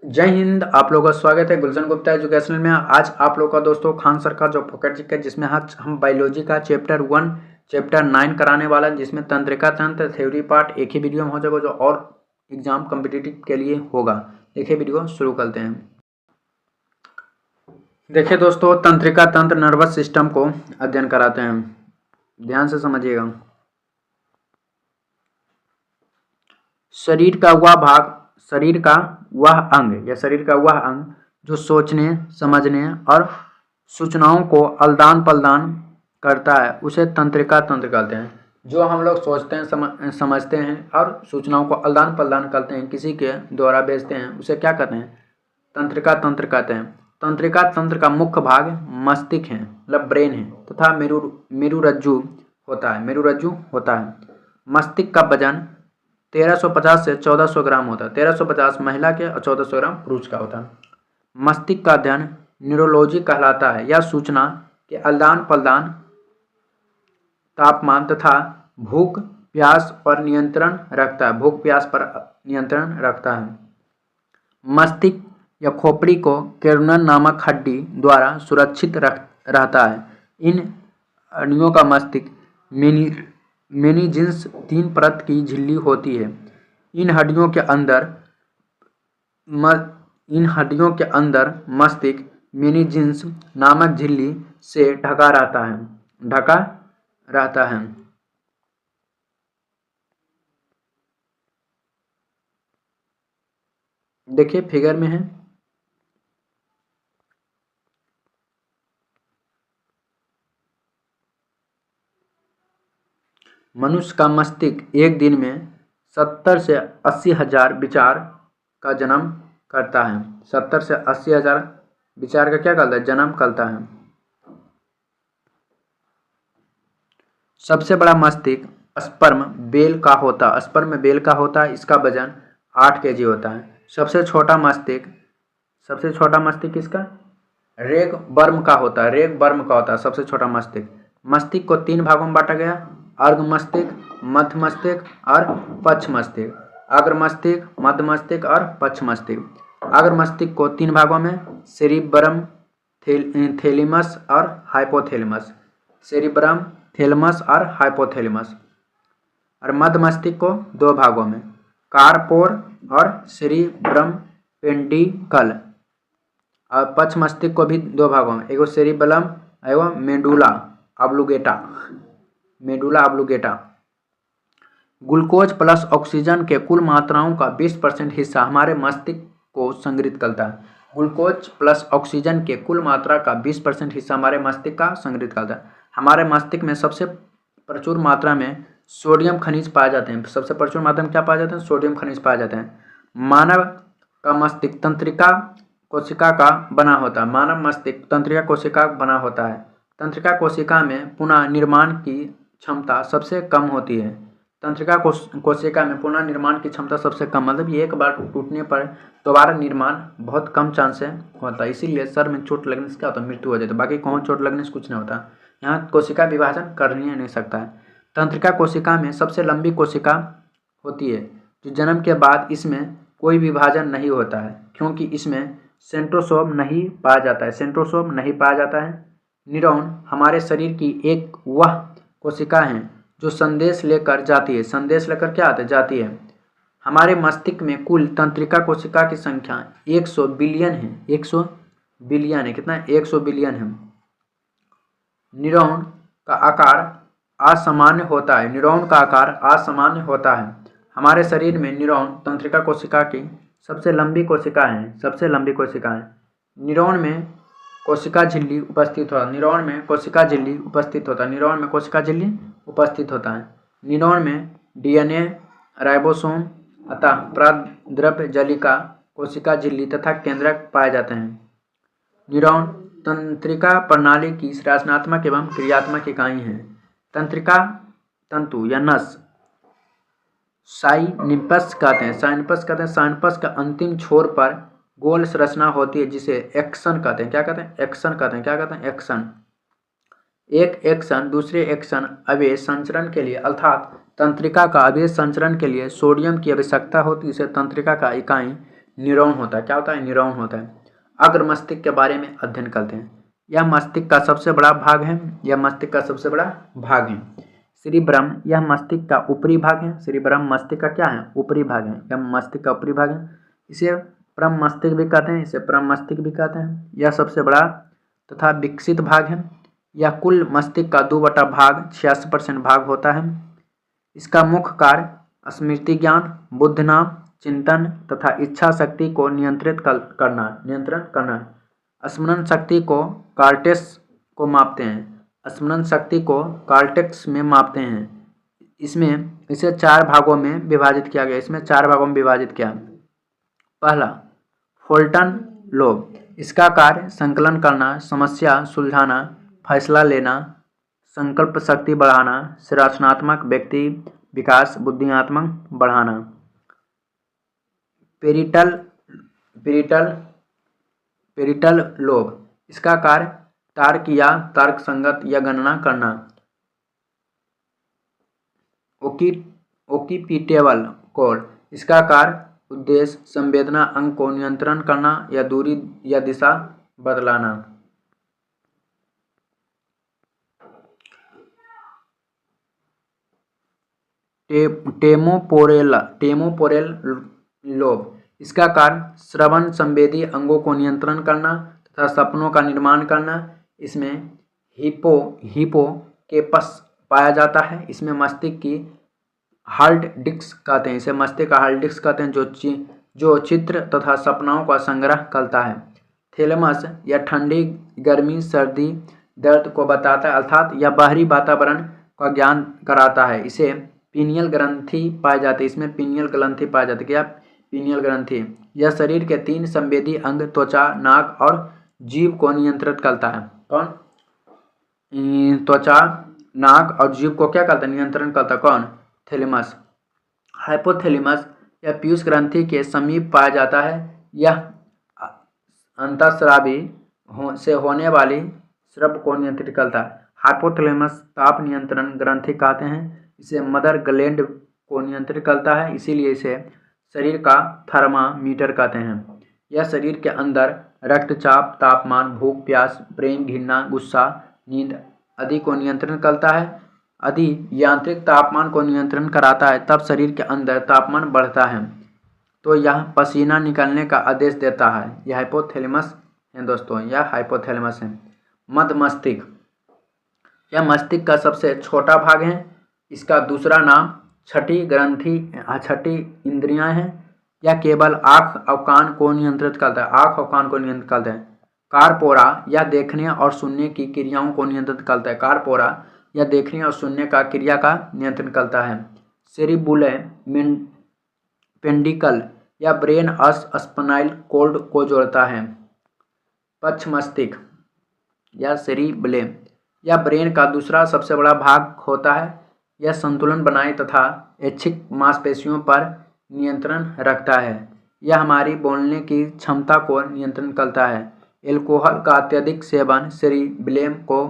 जय हिंद। आप लोगों का स्वागत है गुलशन गुप्ता एजुकेशनल में। आज आप लोग का दोस्तों खान सर का जो पॉकेट जिक है, जिसमें आज हम बायोलॉजी का चैप्टर 1 चैप्टर 9 कराने वाला है, जिसमें तंत्रिका तंत्र थ्योरी पार्ट एक ही वीडियो में हो जाएगा, जो और एग्जाम कम्पिटिटिव के लिए होगा। देखिए वीडियो शुरू करते हैं। देखिए दोस्तों, तंत्रिका तंत्र नर्वस सिस्टम को अध्ययन कराते हैं, ध्यान से समझिएगा। शरीर का वह अंग जो सोचने, समझने और सूचनाओं को आदान प्रदान करता है, उसे तंत्रिका तंत्र कहते हैं। जो हम लोग सोचते हैं, समझते हैं और सूचनाओं को आदान प्रदान करते हैं, किसी के द्वारा भेजते हैं, उसे क्या कहते हैं? तंत्रिका तंत्र कहते हैं। तंत्रिका तंत्र का मुख्य भाग मस्तिष्क है, मतलब ब्रेन है, तथा मेरुरज्जु होता है। मस्तिष्क का वजन 1350 से 1400 ग्राम होता है। 1350 महिला के और 1400 ग्राम पुरुष का होता है। मस्तिष्क का अध्ययन न्यूरोलॉजी कहलाता है। यह सूचना के आदान प्रदान, तापमान तथा भूख प्यास पर नियंत्रण रखता है। मस्तिष्क या खोपड़ी को कैरोनल नामक हड्डी द्वारा सुरक्षित रहता है। इन हड्डियों का मस्तिष्क मेनिंजिस 3 परत की झिल्ली होती है। इन हड्डियों के अंदर मस्तिष्क मेनिंजिस नामक झिल्ली से ढका रहता है। देखिए फिगर में है। मनुष्य का मस्तिष्क एक दिन में 70 से 80 हजार विचार का जन्म करता है। 70 से 80 हजार विचार का क्या करता है? जन्म करता है। सबसे बड़ा मस्तिष्क स्पर्म बेल का होता है। इसका वजन 8 kg होता है। सबसे छोटा मस्तिष्क किसका? रेग वर्म का होता है। सबसे छोटा मस्तिष्क को 3 भागों में बांटा गया: अर्ध मस्तिष्क, मध्य मस्तिष्क और पक्ष मस्तिष्क। अग्र मस्तिष्क, मध्य मस्तिष्क और पक्ष मस्तिष्क। अग्र मस्तिष्क को 3 भागों में सेरिब्रम, थैलेमस और हाइपोथैलेमस। और मध्य मस्तिष्क को 2 भागों में कार्पोर और सेरिब्रम पेंडिकल। और पक्ष मस्तिष्क को भी 2 भागों में, एगो सेरिबेलम एवं मेडुला ऑब्लुंगेटा। ग्लूकोज प्लस ऑक्सीजन के कुल मात्राओं का 20% हिस्सा हमारे मस्तिष्क को संग्रहित करता है। ग्लूकोज प्लस ऑक्सीजन के कुल मात्रा का 20% हिस्सा हमारे मस्तिष्क का संग्रहित करता है। हमारे मस्तिष्क में सबसे प्रचुर मात्रा में सोडियम खनिज पाए जाते हैं। सबसे प्रचुर मात्रा में क्या पाए जाते हैं? सोडियम खनिज पाए जाते हैं। मानव का मस्तिष्क तंत्रिका कोशिका का बना होता है। मानव मस्तिष्क तंत्रिका कोशिका बना होता है। तंत्रिका कोशिका में पुनः निर्माण की क्षमता सबसे कम होती है। तंत्रिका कोशिका में पुनः निर्माण की क्षमता सबसे कम, मतलब ये एक बार टूटने पर दोबारा निर्माण बहुत कम चांस से होता है। इसीलिए सर में चोट लगने से क्या होता है? मृत्यु हो जाती है। बाकी कौन चोट लगने से कुछ नहीं होता। यहाँ कोशिका विभाजन कर नहीं सकता है। तंत्रिका कोशिका में सबसे लंबी कोशिका होती है, जो जन्म के बाद इसमें कोई विभाजन नहीं होता है, क्योंकि इसमें सेंट्रोसोम नहीं पाया जाता है। न्यूरॉन हमारे शरीर की एक वह कोशिका है जो संदेश लेकर जाती है। हमारे मस्तिष्क में कुल तंत्रिका कोशिका की संख्या 100 बिलियन है। 100 बिलियन है। कितना? 100 बिलियन है। न्यूरॉन का आकार असामान्य होता है। हमारे शरीर में न्यूरॉन तंत्रिका कोशिका की सबसे लंबी कोशिका है। न्यूरॉन में कोशिका झिल्ली उपस्थित होता है। न्यूरॉन में डीएनए, राइबोसोम अतः प्राद्रव्य जलिका, कोशिका झिल्ली तथा केंद्रक पाए जाते हैं। न्यूरॉन तंत्रिका प्रणाली की रचनात्मक एवं क्रियात्मक इकाई है। तंत्रिका तंतु या नस साइनैप्स कहते हैं। साइनैप्स के अंतिम छोर पर गोल संरचना होती है, जिसे एक्सन कहते हैं। क्या कहते हैं? एक्सन। एक एक्सन दूसरे एक्सन अवयव संचरण के लिए, अर्थात तंत्रिका का अवयव संचरण के लिए सोडियम की आवश्यकता होती है। इसे तंत्रिका का इकाई न्यूरॉन होता है। क्या होता है? न्यूरॉन होता है। अग्र मस्तिष्क के बारे में अध्ययन करते हैं। यह मस्तिष्क का सबसे बड़ा भाग है। यह मस्तिष्क का सबसे बड़ा भाग है। सेरिब्रम, यह मस्तिष्क का ऊपरी भाग है। सेरिब्रम मस्तिष्क का क्या है? ऊपरी भाग है। यह मस्तिष्क का ऊपरी भाग है। इसे परम मस्तिष्क भी कहते हैं। इसे परम मस्तिष्क भी कहते हैं। यह सबसे बड़ा तथा विकसित भाग है। यह कुल मस्तिष्क का 2 बटा भाग 86% भाग होता है। इसका मुख्य कार्य स्मृति ज्ञान, बुद्ध नाम, चिंतन तथा इच्छा शक्ति को नियंत्रण करना। स्मरण शक्ति को कार्टेक्स को मापते हैं। स्मरण शक्ति को कार्टेक्स में मापते हैं। इसे 4 भागों में विभाजित किया गया। इसमें 4 भागों में विभाजित किया। पहला, फ्रंटल लोब। इसका कार्य संकलन करना, समस्या सुलझाना, फैसला लेना, संकल्प शक्ति बढ़ाना, रचनात्मक व्यक्ति विकास, बुद्धिआत्मक बढ़ाना। Parietal lobe. इसका कार्य तर्क या तर्क संगत या गणना करना। ओकिपिटेबल कोड। इसका कार्य उद्देश्य संवेदना अंग को नियंत्रण करना या दूरी या दिशा बदलाना। Temporal lobe. इसका कार्य श्रवण संवेदी अंगों को नियंत्रण करना तथा सपनों का निर्माण करना। इसमें हिपोकैम्पस पाया जाता है। इसमें मस्तिष्क की हार्ड डिस्क कहते हैं। इसे मस्तिष्क का हार्ड डिस्क कहते हैं, जो चित्र तथा सपनाओं का संग्रह करता है। थैलेमस यह ठंडी, गर्मी, सर्दी, दर्द को बताता है, अर्थात यह बाहरी वातावरण का ज्ञान कराता है। इसे पीनियल ग्रंथि पाई जाती है। इसमें पीनियल ग्रंथि पाई जाती है। क्या? पीनियल ग्रंथि। यह शरीर के 3 संवेदी अंग त्वचा, नाक और जीभ को नियंत्रित करता है। कौन? त्वचा, नाक और जीभ को क्या करता है? नियंत्रण करता है। कौन? थैलेमस। हाइपोथैलेमस यह पीयूष ग्रंथि के समीप पाया जाता है। यह अंतःस्रावी से होने वाली स्राव को नियंत्रित करता है। हाइपोथैलेमस ताप नियंत्रण ग्रंथि कहते हैं। इसे मदर ग्लैंड को नियंत्रित करता है, इसीलिए इसे शरीर का थर्मामीटर कहते हैं। यह शरीर के अंदर रक्तचाप, तापमान, भूख प्यास, प्रेम, घृणा, गुस्सा, नींद आदि को नियंत्रण करता है। यदि यांत्रिक तापमान को नियंत्रण कराता है तब शरीर के अंदर तापमान बढ़ता है तो यह पसीना निकलने का आदेश देता है। यह हाइपोथैलेमस है दोस्तों, यह हाइपोथैलेमस है। मध्य मस्तिष्क, यह मस्तिष्क का सबसे छोटा भाग है। इसका दूसरा नाम छठी इंद्रियां हैं। यह केवल आँख और कान को नियंत्रित करता है। आँख और कान को नियंत्रित करता है। कार्पोरा यह देखने और सुनने की क्रियाओं को नियंत्रित करता है। कार्पोरा यह देखने और सुनने का क्रिया का नियंत्रण करता है। सेरिबुलम पेंडिकल यह ब्रेन और स्पाइनल कॉर्ड को जोड़ता है। पक्ष मस्तिष्क या सेरिबुलम यह ब्रेन का दूसरा सबसे बड़ा भाग होता है। यह संतुलन बनाए तथा ऐच्छिक मांसपेशियों पर नियंत्रण रखता है। यह हमारी बोलने की क्षमता को नियंत्रण करता है। एल्कोहल का अत्यधिक सेवन सेरिबेलम को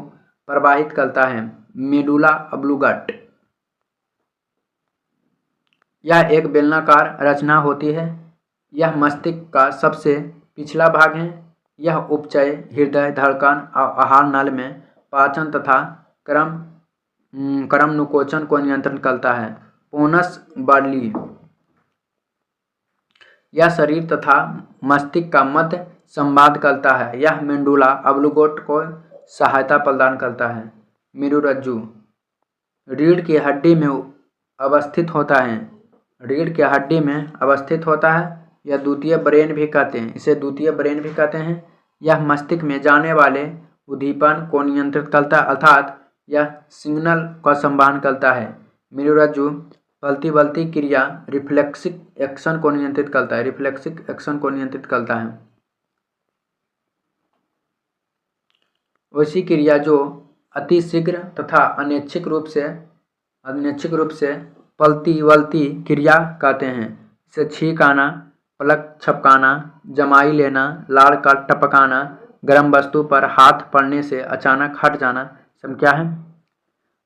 प्रभावित करता है। मेडुला ऑब्लिंगुटा यह एक बेलनाकार रचना होती है। यह मस्तिष्क का सबसे पिछला भाग है। यह उपचय, हृदय धड़कन और आहार नल में पाचन तथा क्रमनुकोचन को नियंत्रण करता है। पोनस बर्ली यह शरीर तथा मस्तिष्क का मध्य संवाद करता है। यह मेडुला ऑब्लिंगुटा को सहायता प्रदान करता है। मेरुरज्जु रीढ़ की हड्डी में अवस्थित होता है। रीढ़ की हड्डी में अवस्थित होता है। यह द्वितीय ब्रेन भी कहते हैं। इसे द्वितीय ब्रेन भी कहते हैं। यह मस्तिष्क में जाने वाले उद्दीपन को नियंत्रित करता है, अर्थात यह सिग्नल का संवहन करता है। मेरुरज्जु फलती क्रिया रिफ्लेक्सिक एक्शन को नियंत्रित करता है। रिफ्लेक्सिक एक्शन को नियंत्रित करता है। वैसी क्रिया जो अति शीघ्र तथा अनैच्छिक रूप से पलती क्रिया कहते हैं। इसे छींक आना, पलक झपकाना, जमाई लेना, लाड़ का टपकाना, गर्म वस्तु पर हाथ पड़ने से अचानक हट जाना सब क्या है?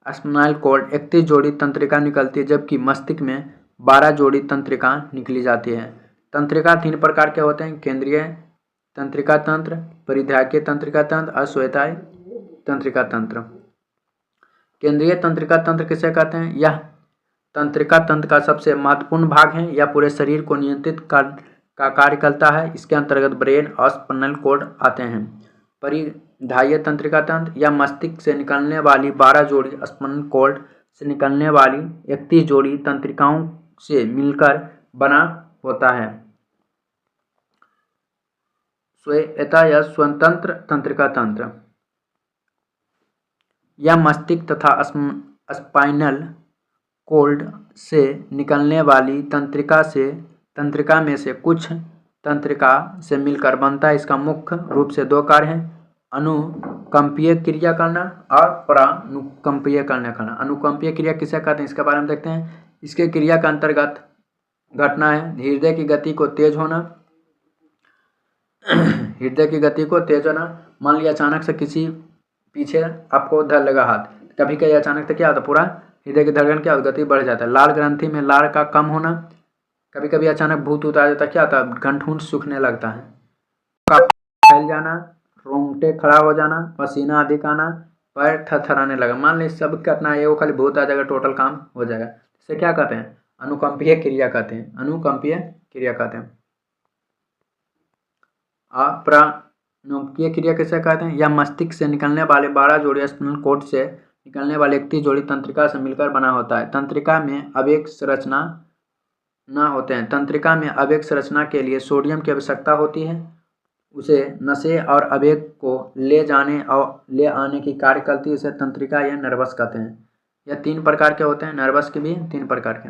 स्पाइनल कॉर्ड 31 जोड़ी तंत्रिका निकलती है, जबकि मस्तिष्क में 12 जोड़ी तंत्रिका निकली जाती है। तंत्रिका 3 प्रकार के होते हैं, केंद्रीय तंत्रिका तंत्र, परिधायकीय तंत्रिका तंत्र और स्वेताय तंत्रिका तंत्र। केंद्रीय तंत्रिका तंत्र किसे कहते हैं? यह तंत्रिका तंत्र का सबसे महत्वपूर्ण भाग है। यह पूरे शरीर को नियंत्रित का कार्य करता है। इसके अंतर्गत ब्रेन और स्पाइनल कॉर्ड आते हैं। परिधायीय तंत्रिका तंत्र या मस्तिष्क से निकलने वाली 12 जोड़ी, स्पाइनल कॉर्ड से निकलने वाली 31 जोड़ी तंत्रिकाओं से मिलकर बना होता है। स्वेता या स्वतंत्र तंत्रिका तंत्र, यह मस्तिष्क तथा स्पाइनल कॉर्ड से निकलने वाली तंत्रिका में से कुछ तंत्रिका से मिलकर बनता है। इसका मुख्य रूप से 2 कार्य हैं, अनुकंपीय क्रिया करना और परानुकंपीय क्रिया करना। अनुकंपीय क्रिया किसे कहते हैं, इसके बारे में देखते हैं। इसके क्रिया के अंतर्गत घटना है हृदय की गति को तेज होना। हृदय की गति को तेज होना, मान लिया अचानक से किसी पीछे आपको धर लगा हाथ, कभी कभी अचानक से क्या होता है, पूरा हृदय की धड़कन क्या गति बढ़ जाता है। लाल ग्रंथि में लार का कम होना, कभी कभी अचानक भूत आ जाता है, क्या होता है, गंठून सूखने लगता है। फैल जाना, रोंगटे खड़ा हो जाना, पसीना अधिक आना, पैर थरथराने लगा। मान लीजिए सब घटना है, वो खाली भूत आ जाएगा, टोटल काम हो जाएगा। इसे क्या कहते हैं? अनुकंपीय क्रिया कहते हैं। अनुकंपीय क्रिया कहते हैं। अपरानुकंपीय क्रिया किसे कहते हैं? यह मस्तिष्क से निकलने वाले 12 जोड़ी स्पाइनल कॉर्ड से निकलने वाले 31 जोड़ी तंत्रिका से मिलकर बना होता है। तंत्रिका में आवेग संरचना न होते हैं। तंत्रिका में आवेग संरचना के लिए सोडियम की आवश्यकता होती है। उसे नशे और आवेग को ले जाने और ले आने की कार्य करती है। इसे तंत्रिका या नर्वस कहते हैं। यह 3 प्रकार के होते हैं। नर्वस के भी 3 प्रकार के।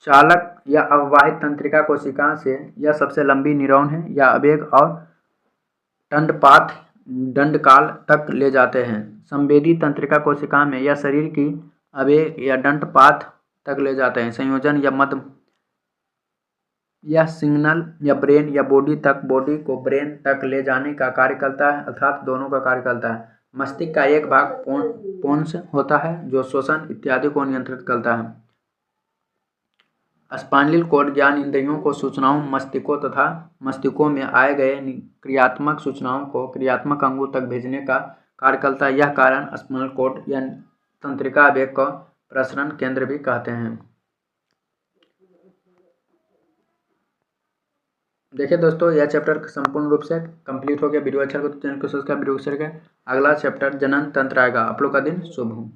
चालक या अववाहित तंत्रिका कोशिका से यह सबसे लंबी न्यूरॉन है। यह आवेग और दंडपाथ दंडकाल तक ले जाते हैं। संवेदी तंत्रिका कोशिका में यह शरीर की आवेग या दंडपाथ तक ले जाते हैं। संयोजन या मध्य यह सिग्नल या ब्रेन या बॉडी को ब्रेन तक ले जाने का कार्य करता है, अर्थात दोनों का कार्य करता है। मस्तिष्क का एक भाग पोन्स होता है जो श्वसन इत्यादि को नियंत्रित करता है। स्पाइनल कॉर्ड ज्ञान इंद्रियों को सूचनाओं मस्तिष्कों तथा मस्तिष्कों में आए गए क्रियात्मक सूचनाओं को क्रियात्मक अंगों तक भेजने का कार्य करता है। यह कारण स्पाइनल कॉर्ड या तंत्रिका आवेग को प्रसरण केंद्र भी कहते हैं। देखिए दोस्तों, यह चैप्टर संपूर्ण रूप से कंप्लीट हो गया। वीडियो अच्छा लगे तो चैनल को सब्सक्राइब, वीडियो को शेयर करें। अगला चैप्टर जनन तंत्र आएगा। आप लोग का दिन शुभ हो।